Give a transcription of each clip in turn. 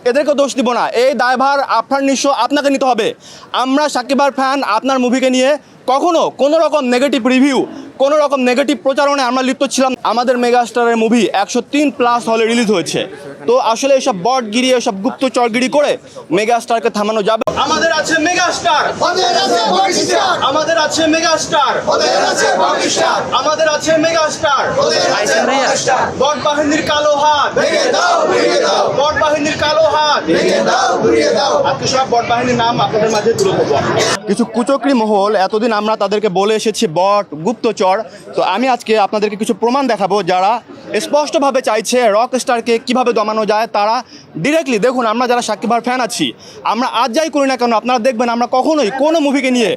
এদেরকে দোষ দিব না, এই দায়ভার আপনার নিশ্চয় আপনাকে নিতে হবে। আমরা সাকিবার ফ্যান, আপনার মুভিকে নিয়ে কখনো কোনো রকম নেগেটিভ রিভিউ, কোনো রকম নেগেটিভ প্রচারণায় আমরা লিপ্ত ছিলাম। আমাদের মেগাস্টারের মুভি 103+ হলে রিলিজ হয়েছে। তো আসলে এইসব বটগিরি, এইসব গুপ্তচরগিরি করে মেগাস্টারকে থামানো যাবে। আমাদের আছে মেগাস্টার, আমাদের আছে মেগাস্টার, আমাদের আছে মেগাস্টার। বট বাহিনীর কালো হাত, বট বাহিনীর কালো হাত, আজকে সব বট বাহিনীর নাম আপনাদের মাঝে তুলে ধরবো। কিছু কুচক্রী মহল, এতদিন আমরা তাদেরকে বলে এসেছি বট, গুপ্তচর। তো আমি আজকে আপনাদেরকে কিছু প্রমাণ দেখাবো যারা স্পষ্টভাবে চাইছে রক স্টারকে কীভাবে দমানো যায়। তারা ডিরেক্টলি দেখুন, আমরা যারা সাকিব ভাইয়ের ফ্যান আছি, আমরা আজ যাই করি না কেন, আপনারা দেখবেন আমরা কখনোই কোনো মুভিকে নিয়ে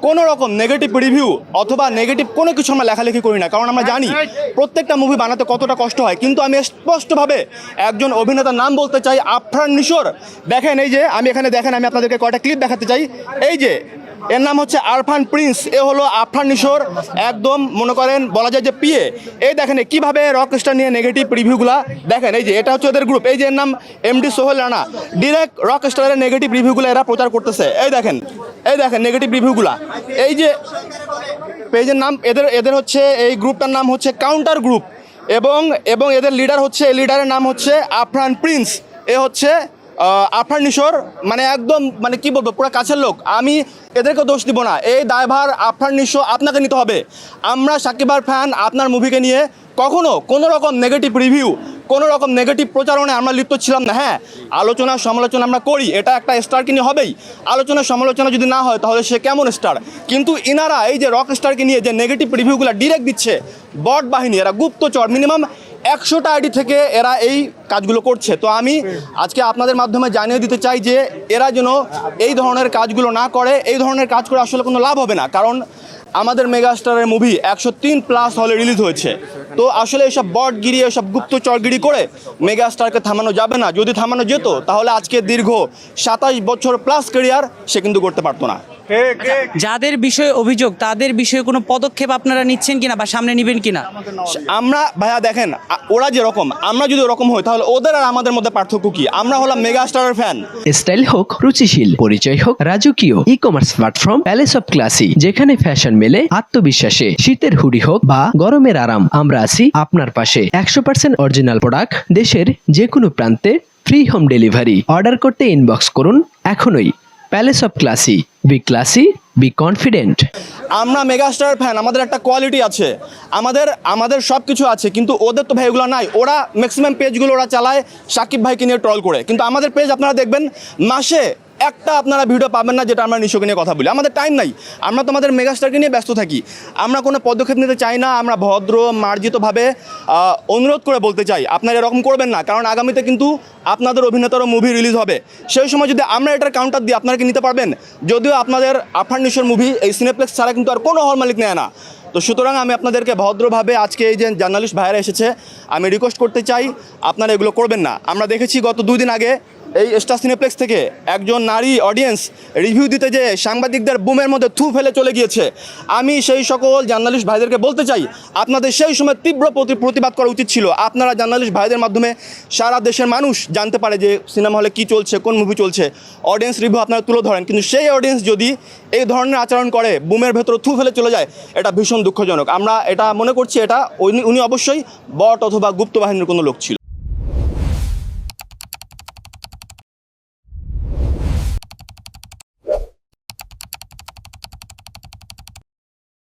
কোনো রকম নেগেটিভ রিভিউ অথবা নেগেটিভ কোনো কিছু আমরা লেখালেখি করি না, কারণ আমরা জানি প্রত্যেকটা মুভি বানাতে কতটা কষ্ট হয়। কিন্তু আমি স্পষ্টভাবে একজন অভিনেতার নাম বলতে চাই, আফরান নিশোর। দেখেন এই যে আমি এখানে, দেখেন আমি আপনাদেরকে কয়টা ক্লিপ দেখাতে চাই। এই যে এর নাম হচ্ছে আরফান প্রিন্স, এ হলো আফরান নিশোর একদম মনে করেন বলা যায় যে পিএ। এই দেখেন কীভাবে রকস্টার নিয়ে নেগেটিভ রিভিউগুলা দেখেন। এই যে এটা হচ্ছে ওদের গ্রুপ, এই যে এর নাম এমডি সোহেল রানা। ডিরেক্ট রকস্টারের নেগেটিভ রিভিউগুলো এরা প্রচার করতেছে। এই দেখেন নেগেটিভ রিভিউগুলা। এই যে পেজের নাম এদের হচ্ছে, এই গ্রুপটার নাম হচ্ছে কাউন্টার গ্রুপ, এবং এদের লিডার হচ্ছে, লিডারের নাম হচ্ছে আফরান প্রিন্স। এ হচ্ছে আফরান নিশোর মানে একদম মানে কি বলবো, পুরো কাছের লোক। আমি এদেরকে দোষ দিব না, এই দায়ভার আফরান নিশো আপনাকে নিতে হবে। আমরা সাকিবার ফ্যান, আপনার মুভিকে নিয়ে কখনো কোনো রকম নেগেটিভ রিভিউ, কোনো রকম নেগেটিভ প্রচারণায় আমরা লিপ্ত ছিলাম না। হ্যাঁ, আলোচনা সমালোচনা আমরা করি, এটা একটা স্টারকে নিয়ে হবেই। আলোচনা সমালোচনা যদি না হয় তাহলে সে কেমন স্টার? কিন্তু ইনারা এই যে রক স্টারকে নিয়ে যে নেগেটিভ রিভিউগুলো ডিরেক্ট দিচ্ছে, বট বাহিনী, এরা গুপ্তচর। মিনিমাম 100টা আইডি থেকে এরা এই কাজগুলো করছে। তো আমি আজকে আপনাদের মাধ্যমে জানিয়ে দিতে চাই যে এরা যেন এই ধরনের কাজগুলো না করে। এই ধরনের কাজ করে আসলে কোনো লাভ হবে না, কারণ আমাদের মেগাস্টারের মুভি 103+ হলে রিলিজ হয়েছে। তো আসলে এইসব বটগিরি, এইসব গুপ্তচরগিরি করে মেগাস্টারকে থামানো যাবে না। যদি থামানো যেত তাহলে আজকে দীর্ঘ 27 বছর প্লাস ক্যারিয়ার সে কিন্তু করতে পারতো না। যাদের বিষয়ে অভিযোগ, তাদের বিষয়ে কোনো পদক্ষেপ আপনারা নিচ্ছেন কিনা বা সামনে নেবেন কিনা? আমরা ভাইয়া দেখেন, ওরা যেরকম, আমরা যদি ওরকম হই তাহলে ওদের আর আমাদের মধ্যে পার্থক্য কি? আমরা হলাম মেগাস্টারের ফ্যান। স্টাইল হোক রুচিশীল, পরিচয় হোক রাজকীয়, e commerce platform palace of classy, যেখানে ফ্যাশন মেলে আত্মবিশ্বাসে। শীতের হুডি হোক বা গরমের আরাম, আমরা আছি আপনার পাশে। 100% অরিজিনাল প্রোডাক্ট, দেশের যে কোনো প্রান্তে ফ্রি হোম ডেলিভারি। অর্ডার করতে ইনবক্স করুন এখনই। Palace of classy, B classy, be confident. আমরা মেগাস্টার ফ্যান, আমাদের একটা কোয়ালিটি আছে, আমাদের সব কিছু আছে, কিন্তু ওদের তো ভাই এগুলো নাই। ওরা ম্যাক্সিমাম পেজগুলো ওরা চালায় সাকিব ভাইকে নিয়ে ট্রল করে, কিন্তু আমাদের পেজ আপনারা দেখবেন মাসে একটা আপনারা ভিডিও পাবেন না যেটা আমরা নিশোকে নিয়ে কথা বলি। আমাদের টাইম নাই, আমরা তো আমাদের মেগাস্টারকে নিয়ে ব্যস্ত থাকি। আমরা কোনো পদক্ষেপ নিতে চাই না। আমরা ভদ্র মার্জিতভাবে অনুরোধ করে বলতে চাই, আপনারা এরকম করবেন না, কারণ আগামীতে কিন্তু আপনাদের অভিনেতারও মুভি রিলিজ হবে। সেই সময় যদি আমরা এটার কাউন্টার দিই, আপনারা কি নিতে পারবেন? যদিও আপনাদের আফরান নিশোর মুভি এই সিনেপ্লেক্স ছাড়া কিন্তু আর কোনো হল মালিক নেয় না। তো সুতরাং আমি আপনাদেরকে ভদ্রভাবে, আজকে এই যে জার্নালিস্ট ভাইয়েরা এসেছে, আমি রিকোয়েস্ট করতে চাই আপনারা এগুলো করবেন না। আমরা দেখেছি গত 2 দিন আগে এই স্টার সিনেপ্লেক্স থেকে একজন নারী অডিয়েন্স রিভিউ দিতে যেয়ে সাংবাদিকদের বুমের মধ্যে থু ফেলে চলে গিয়েছে। আমি সেই সকল জার্নালিস্ট ভাইদেরকে বলতে চাই, আপনাদের সেই সময় তীব্র প্রতিবাদ করা উচিত ছিল। আপনারা জার্নালিস্ট ভাইদের মাধ্যমে সারা দেশের মানুষ জানতে পারে যে সিনেমা হলে কী চলছে, কোন মুভি চলছে। অডিয়েন্স রিভিউ আপনারা তুলে ধরেন, কিন্তু সেই অডিয়েন্স যদি এই ধরনের আচরণ করে, বুমের ভেতরে থু ফেলে চলে যায়, এটা ভীষণ দুঃখজনক। আমরা এটা মনে করছি এটা উনি অবশ্যই বট অথবা গুপ্ত বাহিনীর কোনো লোক ছিল।